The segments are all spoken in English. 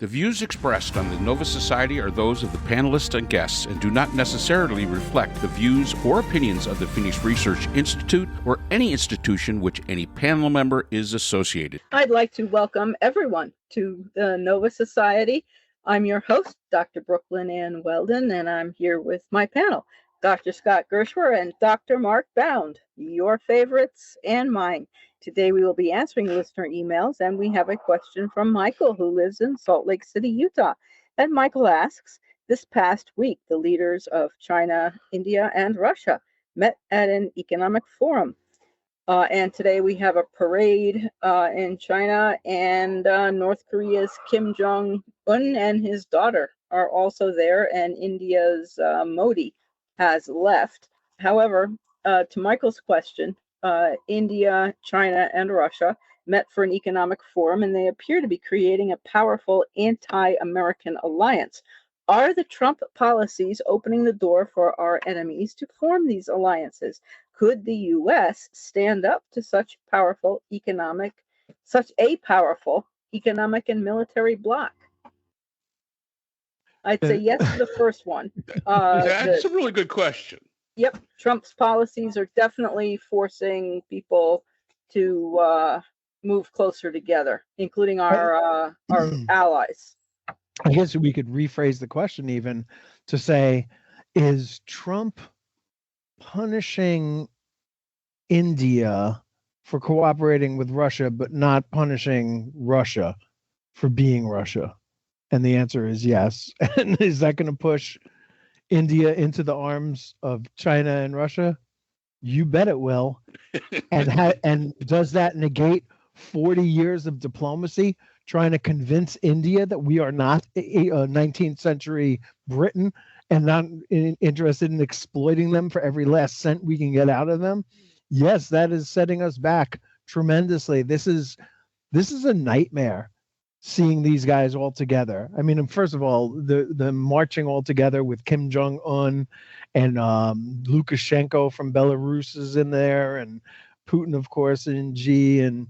The views expressed on the Nova Society are those of the panelists and guests and do not necessarily reflect the views or opinions of the Phoenix Research Institute or any institution which any panel member is associated. I'd like to welcome everyone to the Nova Society. I'm your host, Dr. Brooklyn Ann Weldon, and I'm here with my panel, Dr. Scott Gershwer and Dr. Mark Bound, your favorites and mine. Today we will be answering listener emails, and we have a question from Michael, who lives in Salt Lake City, Utah. And Michael asks, this past week, the leaders of China, India, and Russia met at an economic forum. And today we have a parade in China, and North Korea's Kim Jong-un and his daughter are also there, and India's Modi has left. However, to Michael's question, India, China, and Russia met for an economic forum, and they appear to be creating a powerful anti-American alliance. Are the Trump policies opening the door for our enemies to form these alliances? Could the U.S. stand up to such a powerful economic and military bloc? I'd say yes to the first one. That's a really good question. Yep, Trump's policies are definitely forcing people to move closer together, including our allies. I guess we could rephrase the question even to say, is Trump punishing India for cooperating with Russia, but not punishing Russia for being Russia? And the answer is yes. And is that going to push India into the arms of China and Russia? You bet it will. And does that negate 40 years of diplomacy trying to convince India that we are not a 19th century Britain and not interested in exploiting them for every last cent we can get out of them? Yes, that is setting us back tremendously. This is a nightmare, seeing these guys all together. I mean, first of all, the marching all together with Kim Jong-un and Lukashenko from Belarus is in there, and Putin, of course, and Xi and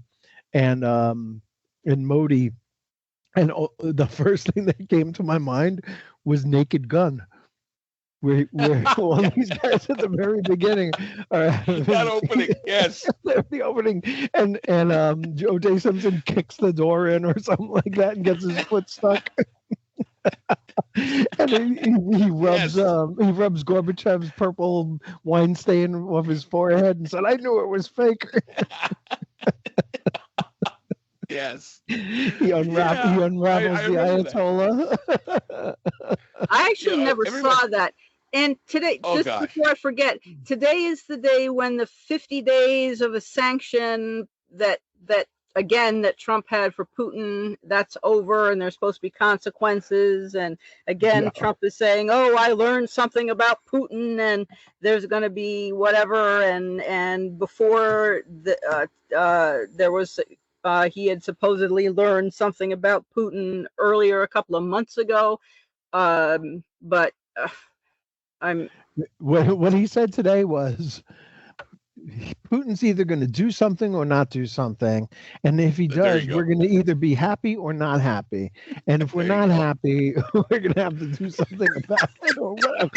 Modi. And the first thing that came to my mind was Naked Gun, where all these guys at the very beginning are that opening, yes, the opening, and O.J. Simpson kicks the door in or something like that and gets his foot stuck. And he rubs Gorbachev's purple wine stain off his forehead and said, "I knew it was fake." Yes. He unravels the Ayatollah. I actually never saw that. And today, before I forget, today is the day when the 50 days of a sanction that Trump had for Putin, that's over, and there's supposed to be consequences. And again, Trump is saying, "Oh, I learned something about Putin, and there's going to be whatever." And before there was. He had supposedly learned something about Putin earlier, a couple of months ago, but what he said today was Putin's either going to do something or not do something, and if he does, we're going to either be happy or not happy, and if we're not happy, we're going to have to do something about it or whatever.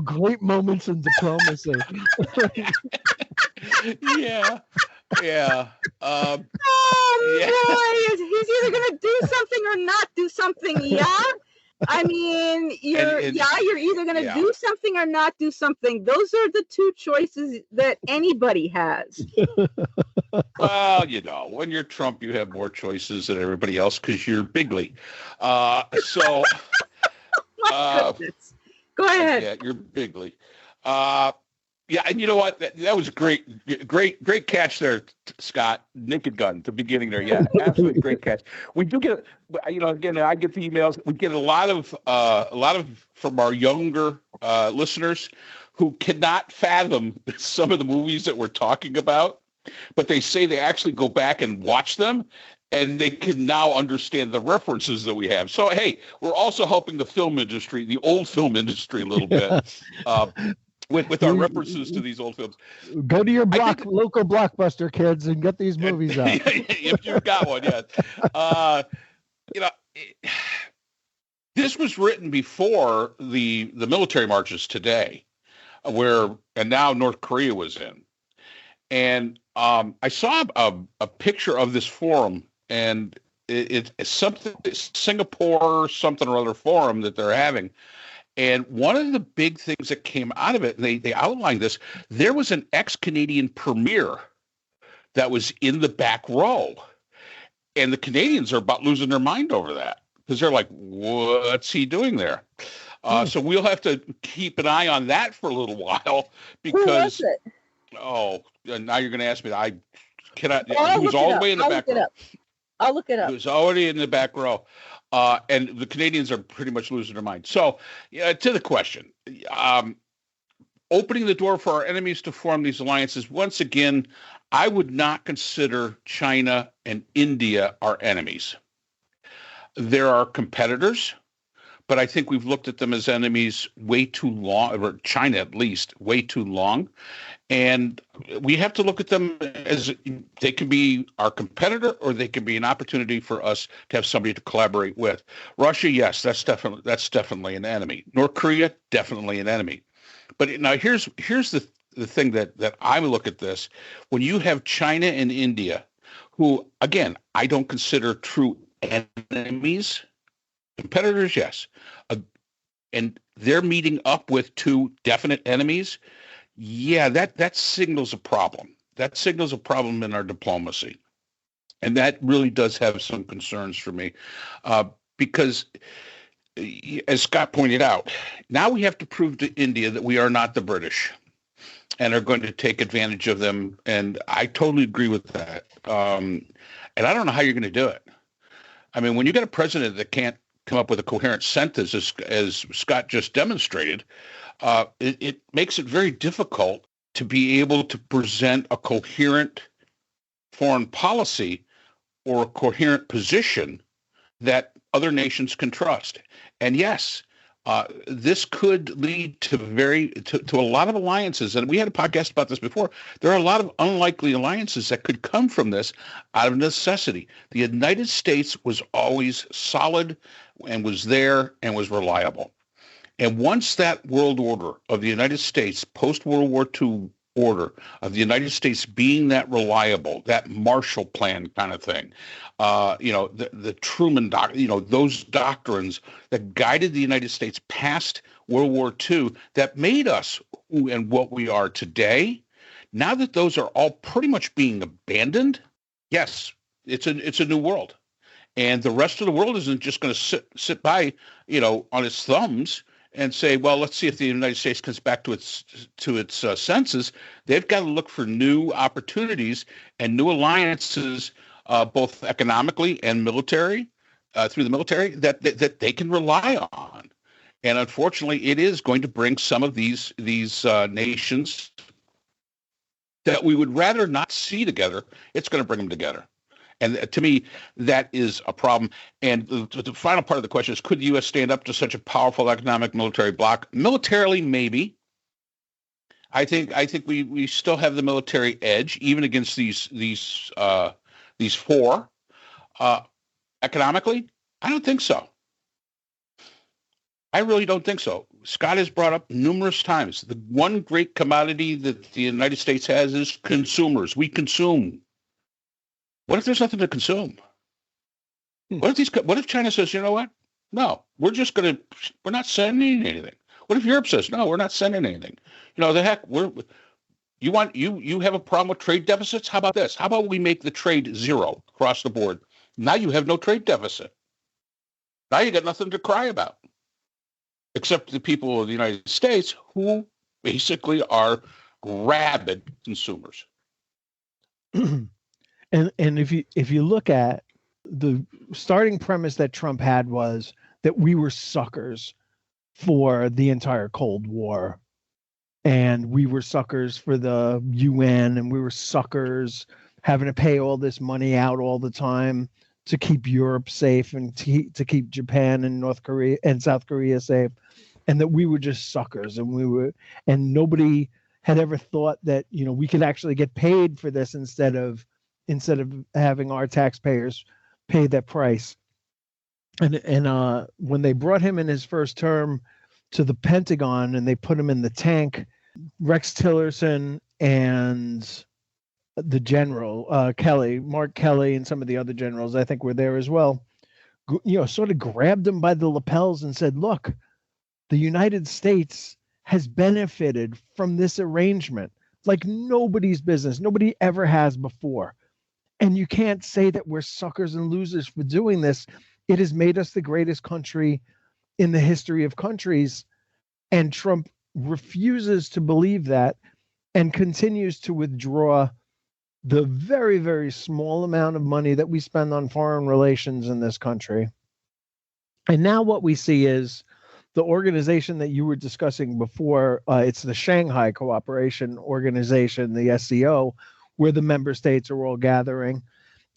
Great moments in diplomacy. Yeah. Boy, he's either going to do something or not do something. Yeah. I mean, you're either going to do something or not do something. Those are the two choices that anybody has. Well, when you're Trump, you have more choices than everybody else because you're bigly. So, goodness. Go ahead. Yeah, you're bigly. Yeah, and you know what? That was great catch there, Scott. Naked Gun, the beginning there. Yeah, absolutely great catch. We do get, again, I get the emails. We get a lot of from our younger listeners who cannot fathom some of the movies that we're talking about, but they say they actually go back and watch them, and they can now understand the references that we have. So, hey, we're also helping the film industry, the old film industry, a little bit. With our references to these old films. Go to your local Blockbuster, kids, and get these movies out. If you've got one, yes. this was written before the military marches today, and now North Korea was in. And I saw a picture of this forum, and it's something, Singapore something or other forum that they're having. And one of the big things that came out of it, and they outlined this, there was an ex-Canadian premier that was in the back row. And the Canadians are about losing their mind over that because they're like, what's he doing there? So we'll have to keep an eye on that for a little while because. Who was it? Oh, now you're going to ask me. I cannot. Oh, He was all the way in the back row. I'll look it up. He was already in the back row. And the Canadians are pretty much losing their mind. So to the question, opening the door for our enemies to form these alliances, once again, I would not consider China and India our enemies. There are competitors, but I think we've looked at them as enemies way too long, or China at least, way too long. And we have to look at them as they can be our competitor or they can be an opportunity for us to have somebody to collaborate with. Russia, yes, that's definitely an enemy. North Korea, definitely an enemy. But now here's the thing that I would look at this. When you have China and India, who, again, I don't consider true enemies, competitors, yes, and they're meeting up with two definite enemies, yeah, that signals a problem. That signals a problem in our diplomacy. And that really does have some concerns for me because, as Scott pointed out, now we have to prove to India that we are not the British and are going to take advantage of them. And I totally agree with that. And I don't know how you're going to do it. I mean, when you got a president that can't come up with a coherent sentence, as Scott just demonstrated, it makes it very difficult to be able to present a coherent foreign policy or a coherent position that other nations can trust. And yes, this could lead to a lot of alliances. And we had a podcast about this before. There are a lot of unlikely alliances that could come from this out of necessity. The United States was always solid and was there and was reliable. And once that world order of the United States, post-World War II order of the United States being that reliable, that Marshall Plan kind of thing, the Truman those doctrines that guided the United States past World War II that made us who and what we are today, now that those are all pretty much being abandoned, yes, it's a new world. And the rest of the world isn't just going to sit by, on its thumbs and say, well, let's see if the United States comes back to its senses. They've got to look for new opportunities and new alliances, both economically and military, through the military, that they can rely on. And unfortunately, it is going to bring some of these nations that we would rather not see together. It's going to bring them together. And to me, that is a problem. And the final part of the question is, could the U.S. stand up to such a powerful economic military bloc? Militarily, maybe. I think we still have the military edge, even against these four. Economically, I don't think so. I really don't think so. Scott has brought up numerous times, the one great commodity that the United States has is consumers. We consume. What if there's nothing to consume? What if China says, you know what? No, we're not sending anything. What if Europe says, no, we're not sending anything? The heck, you have a problem with trade deficits? How about this? How about we make the trade zero across the board? Now you have no trade deficit. Now you got nothing to cry about, except the people of the United States who basically are rabid consumers. And if you look at the starting premise that Trump had was that we were suckers for the entire Cold War, and we were suckers for the UN, and we were suckers having to pay all this money out all the time to keep Europe safe and to keep Japan and North Korea and South Korea safe, and that we were just suckers, and nobody had ever thought that we could actually get paid for this instead of having our taxpayers pay that price. And when they brought him in his first term to the Pentagon and they put him in the tank, Rex Tillerson and the general Mark Kelly, and some of the other generals, I think, were there as well. Sort of grabbed him by the lapels and said, "Look, the United States has benefited from this arrangement like nobody's business. Nobody ever has before. And you can't say that we're suckers and losers for doing this. It has made us the greatest country in the history of countries." And Trump refuses to believe that and continues to withdraw the very, very small amount of money that we spend on foreign relations in this country. And now what we see is the organization that you were discussing before. It's the Shanghai Cooperation Organization, the SCO, where the member states are all gathering.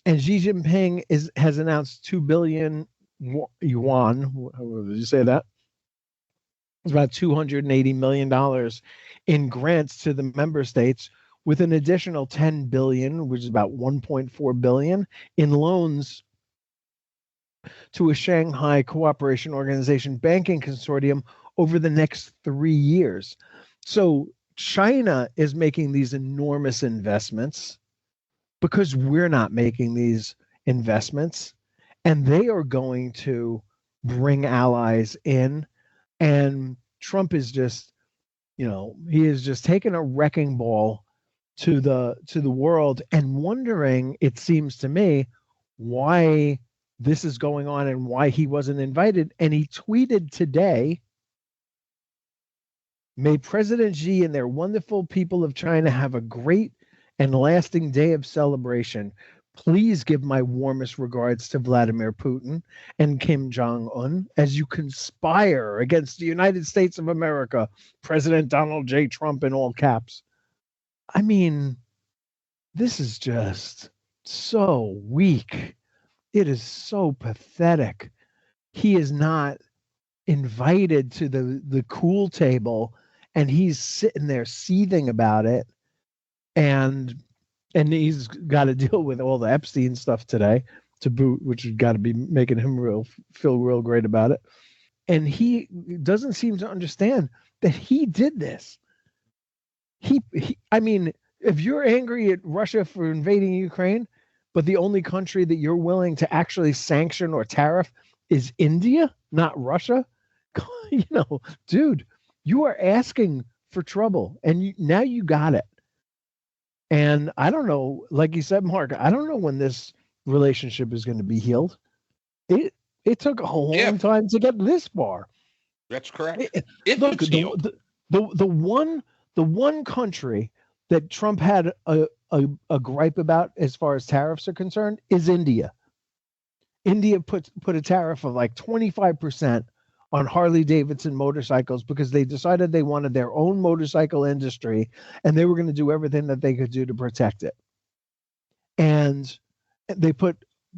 And Xi Jinping has announced 2 billion yuan. Did you say that? It's about $280 million in grants to the member states, with an additional 10 billion, which is about 1.4 billion, in loans to a Shanghai Cooperation Organization banking consortium over the next 3 years. So China is making these enormous investments because we're not making these investments, and they are going to bring allies in. And Trump is just, he is just taking a wrecking ball to the world and wondering, it seems to me, why this is going on and why he wasn't invited. And he tweeted today, "May President Xi and their wonderful people of China have a great and lasting day of celebration. Please give my warmest regards to Vladimir Putin and Kim Jong-un as you conspire against the United States of America, President Donald J. Trump," in all caps. I mean, this is just so weak. It is so pathetic. He is not invited to the cool table, and he's sitting there seething about it. And he's got to deal with all the Epstein stuff today to boot, which has got to be making him feel real great about it. And he doesn't seem to understand that he did this. I mean, if you're angry at Russia for invading Ukraine, but the only country that you're willing to actually sanction or tariff is India, not Russia, dude, you are asking for trouble, and now you got it. And I don't know, like you said, Mark, I don't know when this relationship is going to be healed. It took a long time to get this far. That's correct. Look, the one country that Trump had a gripe about as far as tariffs are concerned is India. India put a tariff of like 25% on Harley Davidson motorcycles because they decided they wanted their own motorcycle industry, and they were going to do everything that they could do to protect it. And they put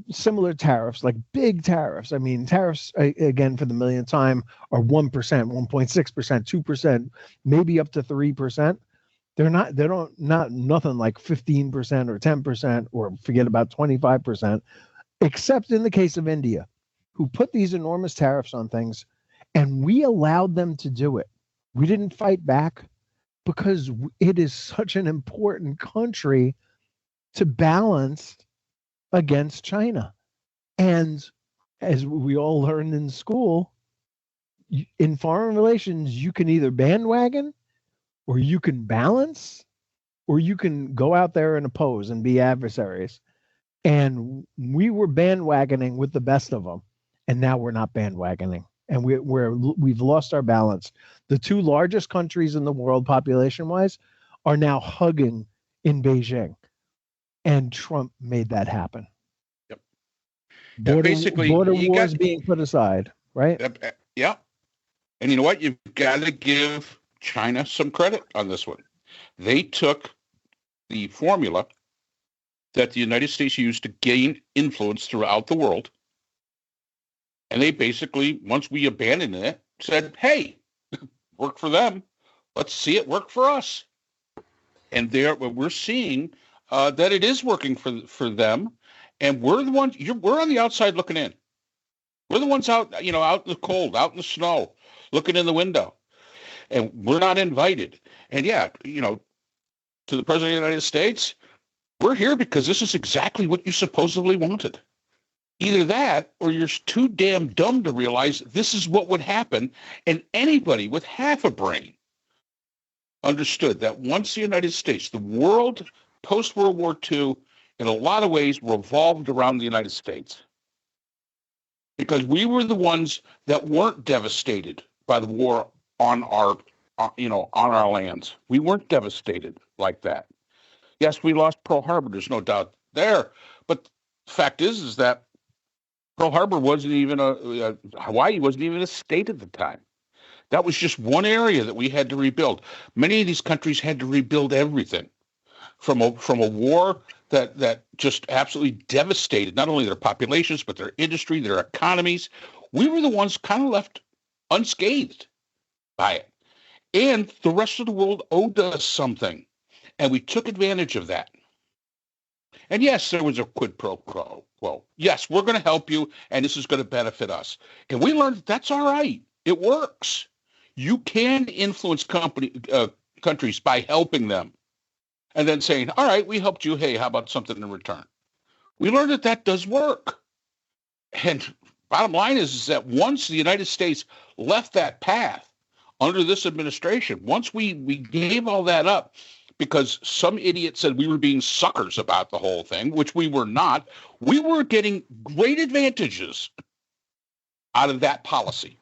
similar tariffs, like big tariffs. I mean, tariffs, again, for the millionth time, are 1%, 1.6%, 2%, maybe up to 3%. They're not nothing like 15% or 10%, or forget about 25%, except in the case of India, who put these enormous tariffs on things, and we allowed them to do it. We didn't fight back because it is such an important country to balance against China. And as we all learned in school, in foreign relations, you can either bandwagon, or you can balance, or you can go out there and oppose and be adversaries. And we were bandwagoning with the best of them, and now we're not bandwagoning, and we've lost our balance. The two largest countries in the world, population-wise, are now hugging in Beijing, and Trump made that happen. Yep. Border wars being put aside, right? Yeah. And you know what? You've got to give China some credit on this one. They took the formula that the United States used to gain influence throughout the world, and they basically, once we abandoned it, said, hey, work for them. Let's see it work for us. And we're seeing that it is working for them, and we're the ones. We're on the outside looking in. We're the ones out in the cold, out in the snow, looking in the window, and we're not invited. And yeah, to the President of the United States, we're here because this is exactly what you supposedly wanted. Either that, or you're too damn dumb to realize this is what would happen. And anybody with half a brain understood that once the United States, the world post-World War II, in a lot of ways revolved around the United States. Because we were the ones that weren't devastated by the war on our lands. We weren't devastated like that. Yes, we lost Pearl Harbor. There's no doubt there. But the fact is that Pearl Harbor wasn't even Hawaii wasn't even a state at the time. That was just one area that we had to rebuild. Many of these countries had to rebuild everything from a war that just absolutely devastated not only their populations, but their industry, their economies. We were the ones kind of left unscathed by it. And the rest of the world owed us something. And we took advantage of that. And yes, there was a quid pro quo. Well, yes, we're going to help you, and this is going to benefit us. And we learned that's all right. It works. You can influence countries by helping them. And then saying, all right, we helped you. Hey, how about something in return? We learned that does work. And bottom line is that once the United States left that path under this administration, once we gave all that up, because some idiot said we were being suckers about the whole thing, which we were not, we were getting great advantages out of that policy.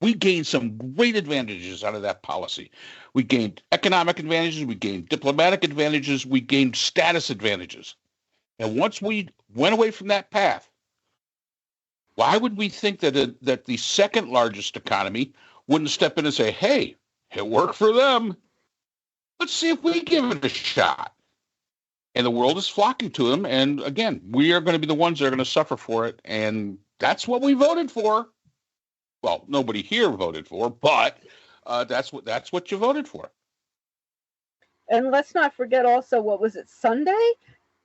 We gained some great advantages out of that policy. We gained economic advantages. We gained diplomatic advantages. We gained status advantages. And once we went away from that path, why would we think that the second largest economy wouldn't step in and say, hey, it worked for them. Let's see if we give it a shot. And the world is flocking to them. And again, we are going to be the ones that are going to suffer for it. And that's what we voted for. Well, nobody here voted for, but that's what you voted for. And let's not forget also, what was it, Sunday?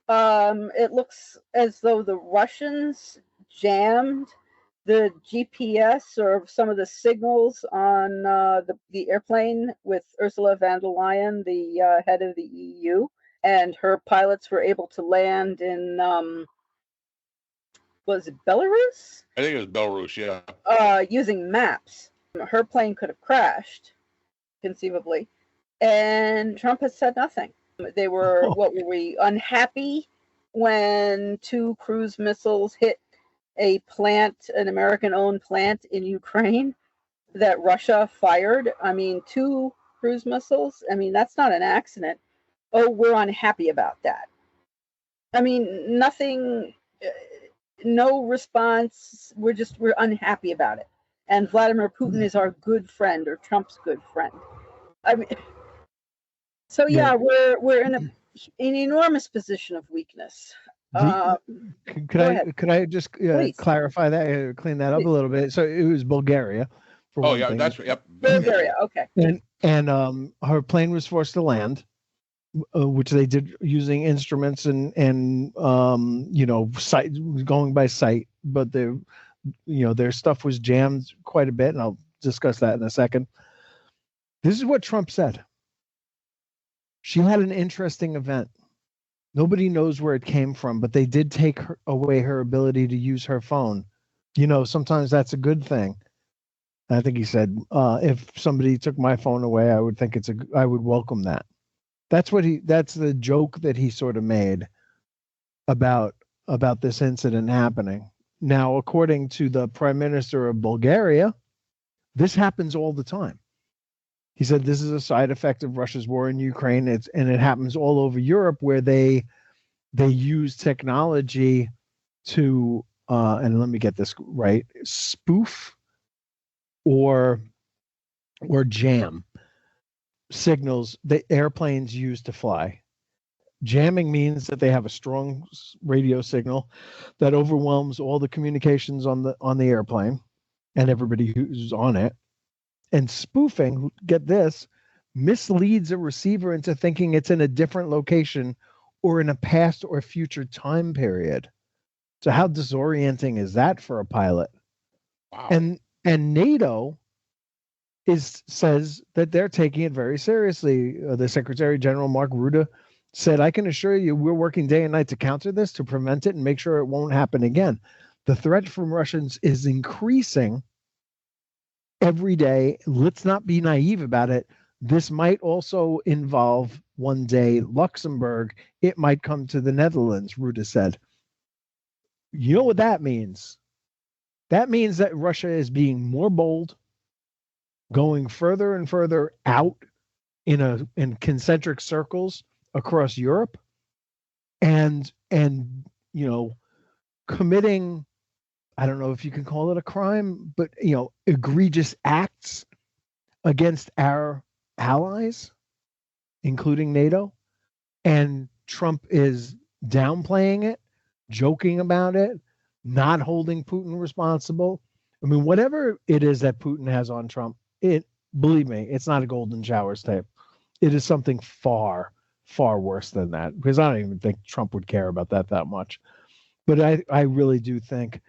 It looks as though the Russians jammed the GPS or some of the signals on the airplane with Ursula von der Leyen, the head of the EU, and her pilots were able to land in, was it Belarus? I think it was Belarus, yeah. Using maps. Her plane could have crashed, conceivably, and Trump has said nothing. They were, what were we, unhappy when 2 cruise missiles hit a plant, an American-owned plant in Ukraine that Russia fired. I mean, 2 cruise missiles. I mean, that's not an accident. Oh, we're unhappy about that. I mean, nothing, no response. We're unhappy about it. And Vladimir Putin is our good friend, or Trump's good friend. I mean, so yeah, we're in an enormous position of weakness. Could I just clarify that, clean that up a little bit? So it was Bulgaria. That's right. Yep. Bulgaria. Okay. And her plane was forced to land, which they did using instruments and sight, going by sight, but their stuff was jammed quite a bit, and I'll discuss that in a second. This is what Trump said. She had an interesting event. Nobody knows where it came from, but they did take away her ability to use her phone. Sometimes that's a good thing. I think he said, if somebody took my phone away, I would think I would welcome that. That's the joke that he sort of made about this incident happening. Now, according to the Prime Minister of Bulgaria, this happens all the time. He said this is a side effect of Russia's war in Ukraine. And it happens all over Europe, where they use technology to and let me get this right, spoof or jam signals that airplanes use to fly. Jamming means that they have a strong radio signal that overwhelms all the communications on the airplane and everybody who's on it. And spoofing, get this, misleads a receiver into thinking it's in a different location or in a past or future time period. So how disorienting is that for a pilot? Wow. And NATO says that they're taking it very seriously. The Secretary General Mark Rutte said, "I can assure you, we're working day and night to counter this, to prevent it, and make sure it won't happen again." The threat from Russians is increasing every day. Let's not be naive about it. This might also involve one day Luxembourg. It might come to the Netherlands, Rutte said. You know what that means? That means that Russia is being more bold, going further and further out in concentric circles across Europe, and committing, I don't know if you can call it a crime, but egregious acts against our allies, including NATO. And Trump is downplaying it, joking about it, not holding Putin responsible. I mean, whatever it is that Putin has on Trump, believe me, it's not a golden showers tape. It is something far, far worse than that, because I don't even think Trump would care about that much. But I really do think,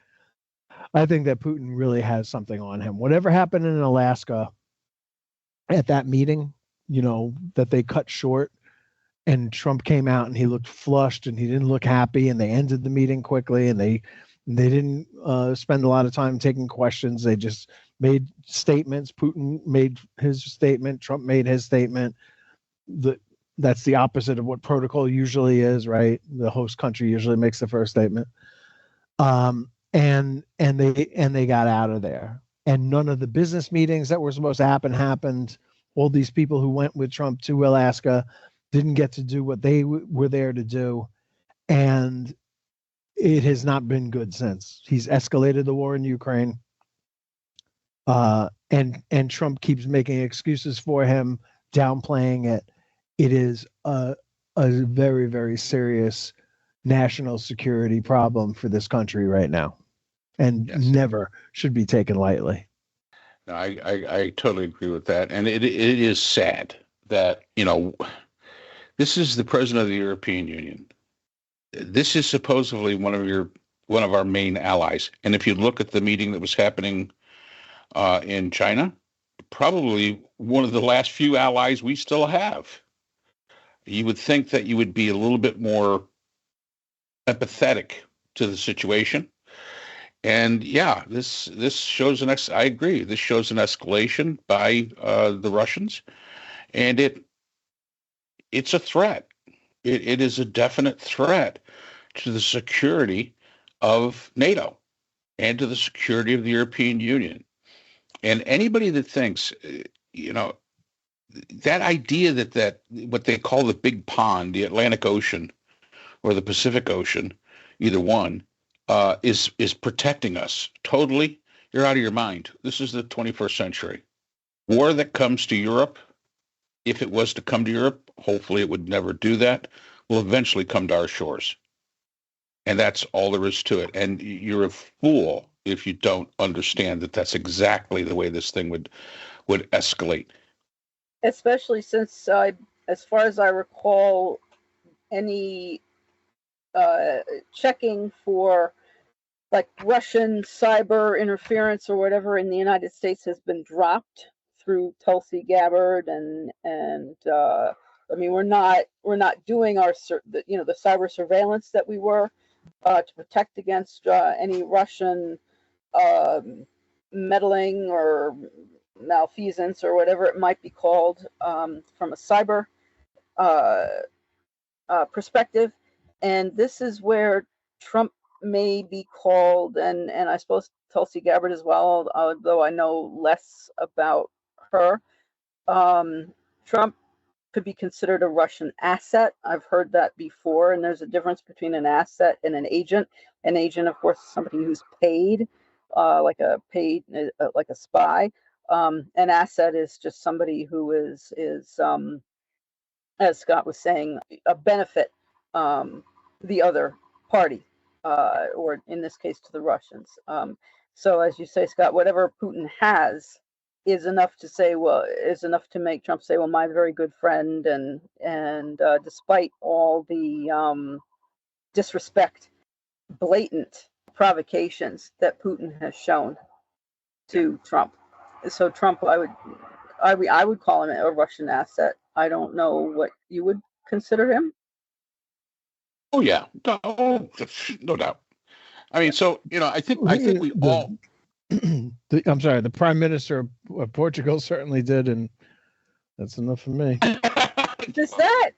I think that Putin really has something on him. Whatever happened in Alaska at that meeting, that they cut short, and Trump came out and he looked flushed and he didn't look happy, and they ended the meeting quickly, and they didn't spend a lot of time taking questions. They just made statements. Putin made his statement. Trump made his statement. That's the opposite of what protocol usually is, right? The host country usually makes the first statement. And they got out of there. And none of the business meetings that were supposed to happen happened. All these people who went with Trump to Alaska didn't get to do what they were there to do. And it has not been good since. He's escalated the war in Ukraine. And Trump keeps making excuses for him, downplaying it. It is a very, very serious national security problem for this country right now, and Yes. never should be taken lightly. No, I totally agree with that. And it is sad that, this is the president of the European Union. This is supposedly one of our main allies. And if you look at the meeting that was happening in China, probably one of the last few allies we still have. You would think that you would be a little bit more empathetic to the situation. And yeah, this shows I agree. This shows an escalation by the Russians, and it's a threat. It is a definite threat to the security of NATO and to the security of the European Union. And anybody that thinks, that idea that what they call the big pond, the Atlantic Ocean or the Pacific Ocean, either one, is protecting us totally, you're out of your mind. This is the 21st century. War that comes to Europe, if it was to come to Europe, hopefully it would never do that, will eventually come to our shores. And that's all there is to it. And you're a fool if you don't understand that that's exactly the way this thing would escalate. Especially since, as far as I recall, any checking for like Russian cyber interference or whatever in the United States has been dropped through Tulsi Gabbard, and I mean, we're not doing our the cyber surveillance that we were to protect against any Russian meddling or malfeasance or whatever it might be called from a cyber perspective. And this is where Trump may be called, and I suppose Tulsi Gabbard as well, although I know less about her. Trump could be considered a Russian asset. I've heard that before, and there's a difference between an asset and an agent. An agent, of course, is somebody who's paid, like a spy. An asset is just somebody who is as Scott was saying, benefit the other party, or in this case, to the Russians. So, as you say, Scott, whatever Putin has is enough to make Trump say, "Well, my very good friend," and despite all the disrespect, blatant provocations that Putin has shown, to Trump. So Trump, I would call him a Russian asset. I don't know what you would consider him. Oh yeah, no doubt. I mean, so I think we all. I'm sorry, the Prime Minister of Portugal certainly did, and that's enough for me. Does that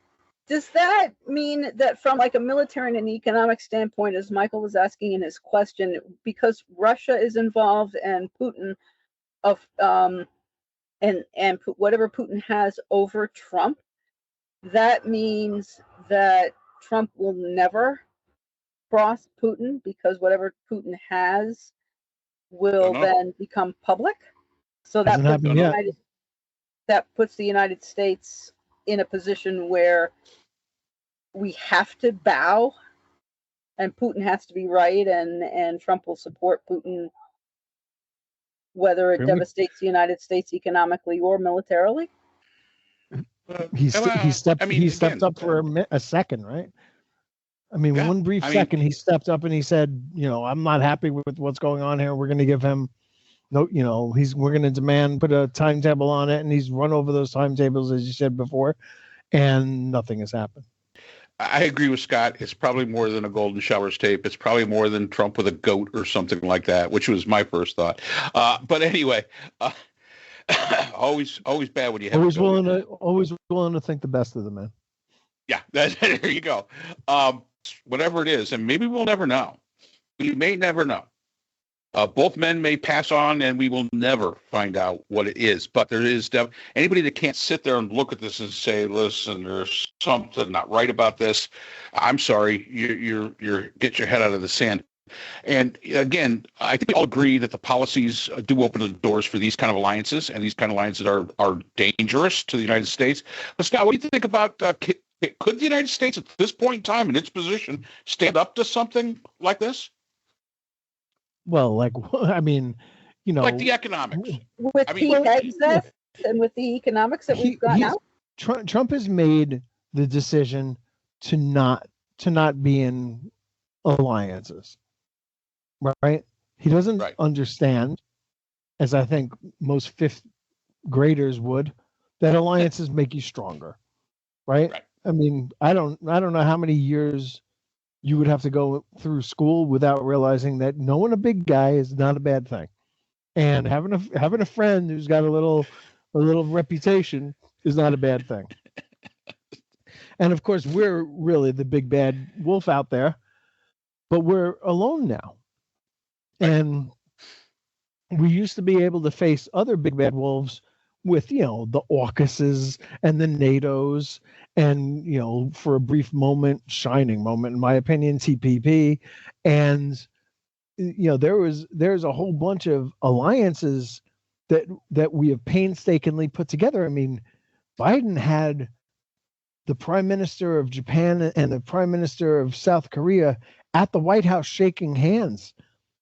mean that from like a military and an economic standpoint, as Michael was asking in his question, because Russia is involved and Putin and whatever Putin has over Trump, that means that Trump will never cross Putin because whatever Putin has will then become public. So that puts the United States in a position where we have to bow and Putin has to be right, and Trump will support Putin whether it devastates the United States economically or militarily. He stepped up for a second, right? I mean, one brief second, he stepped up and he said, I'm not happy with what's going on here. We're going to give him we're going to put a timetable on it, and he's run over those timetables, as you said before, and nothing has happened. I agree with Scott. It's probably more than a golden showers tape. It's probably more than Trump with a goat or something like that, which was my first thought. But anyway, always bad when you have always willing to think the best of the man. Yeah, there you go. Whatever it is, and maybe we'll never know. We may never know. Both men may pass on, and we will never find out what it is. But there is anybody that can't sit there and look at this and say, "Listen, there's something not right about this." I'm sorry, you're get your head out of the sand. And again, I think we all agree that the policies do open the doors for these kind of alliances, and these kind of alliances are dangerous to the United States. But Scott, what do you think about? Could the United States, at this point in time, in its position, stand up to something like this? Well, like the economics. With the and with the economics that we've got now? Trump has made the decision to not be in alliances, right? He doesn't understand, as I think most fifth graders would, that alliances make you stronger, right? I mean, I don't know how many years you would have to go through school without realizing that knowing a big guy is not a bad thing, and having a friend who's got a little reputation is not a bad thing. And of course, we're really the big bad wolf out there, but we're alone now. And we used to be able to face other big bad wolves with the AUKUSes and the NATOs, and for a brief moment, shining moment in my opinion, TPP, and there's a whole bunch of alliances that we have painstakingly put together. I mean, Biden had the Prime Minister of Japan and the Prime Minister of South Korea at the White House shaking hands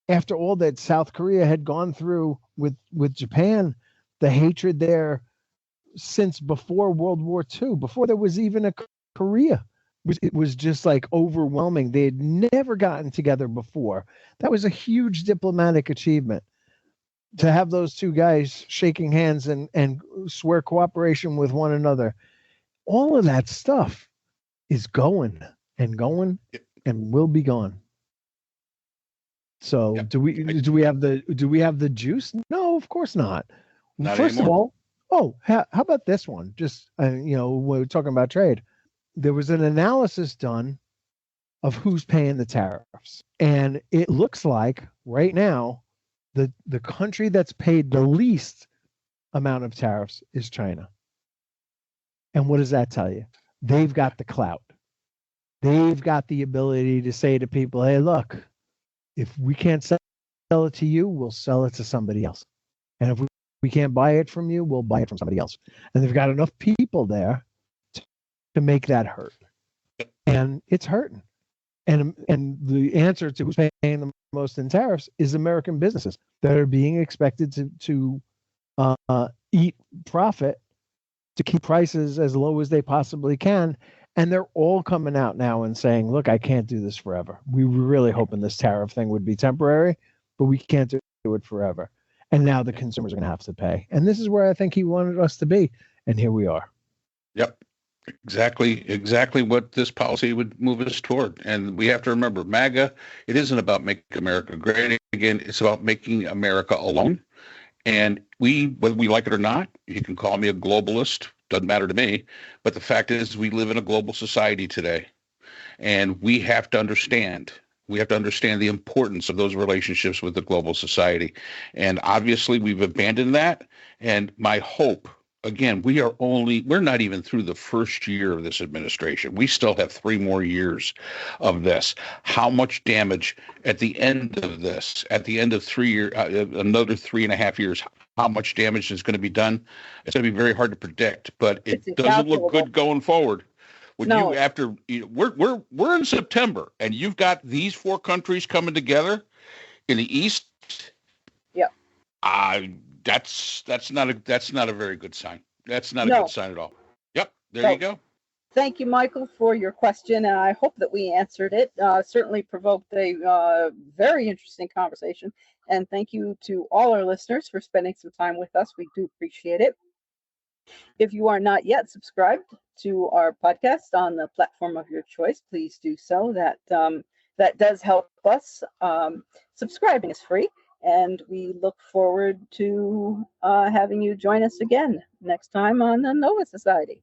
after all that South Korea had gone through with Japan, the hatred there since before World War II, before there was even a Korea. It was just like overwhelming. They had never gotten together before. That was a huge diplomatic achievement. To have those two guys shaking hands and swear cooperation with one another. All of that stuff is going and will be gone. So do we have the juice? No, of course not. First of all, how about this one? Just we're talking about trade. There was an analysis done of who's paying the tariffs, and it looks like right now the country that's paid the least amount of tariffs is China. And what does that tell you? They've got the clout. They've got the ability to say to people, "Hey, look, if we can't sell it to you, we'll sell it to somebody else. And if we can't buy it from you, we'll buy it from somebody else." And they've got enough people there to make that hurt. And it's hurting. And the answer to who's paying the most in tariffs is American businesses that are being expected to eat profit to keep prices as low as they possibly can. And they're all coming out now and saying, "Look, I can't do this forever. We were really hoping this tariff thing would be temporary, but we can't do it forever." And now the consumers are going to have to pay. And this is where I think he wanted us to be. And here we are. Yep. Exactly what this policy would move us toward. And we have to remember, MAGA, it isn't about making America great again. It's about making America alone. And whether we like it or not, you can call me a globalist, doesn't matter to me. But the fact is, we live in a global society today. And we have to understand the importance of those relationships with the global society. And obviously, we've abandoned that. And my hope, again, we're not even through the first year of this administration. We still have 3 more years of this. How much damage at the end of this, at the end of 3 years, another 3.5 years, how much damage is going to be done? It's going to be very hard to predict, but it doesn't look good going forward. No. We're in September, and you've got these 4 countries coming together in the East. Yeah. That's not a very good sign. That's not a good sign at all. Yep. There you go. Thank you, Michael, for your question. And I hope that we answered it. Certainly provoked a very interesting conversation. And thank you to all our listeners for spending some time with us. We do appreciate it. If you are not yet subscribed to our podcast on the platform of your choice, please do so. That does help us. Subscribing is free, and we look forward to having you join us again next time on the Nova Society.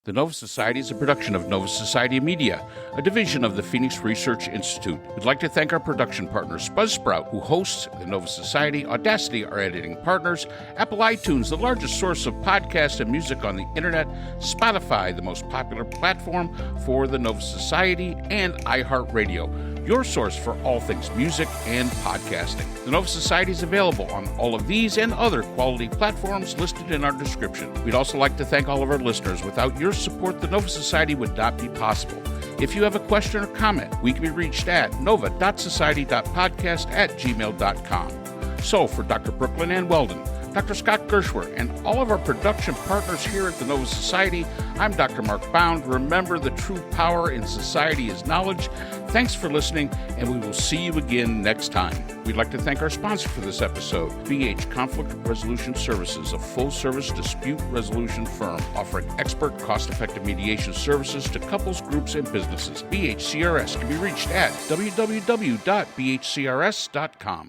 The Nova Society is a production of Nova Society Media, a division of the Phoenix Research Institute. We'd like to thank our production partners, Buzzsprout, who hosts the Nova Society, Audacity, our editing partners, Apple iTunes, the largest source of podcasts and music on the internet, Spotify, the most popular platform for the Nova Society, and iHeartRadio, your source for all things music and podcasting. The Nova Society is available on all of these and other quality platforms listed in our description. We'd also like to thank all of our listeners. Without your support, the Nova Society would not be possible. If you have a question or comment, we can be reached at nova.society.podcast@gmail.com. So for Dr. Brooklyn Ann Weldon, Dr. Scott Gershwer, and all of our production partners here at the Nova Society, I'm Dr. Mark Bound. Remember, the true power in society is knowledge. Thanks for listening, and we will see you again next time. We'd like to thank our sponsor for this episode, BH Conflict Resolution Services, a full-service dispute resolution firm offering expert, cost-effective mediation services to couples, groups, and businesses. BHCRS can be reached at www.bhcrs.com.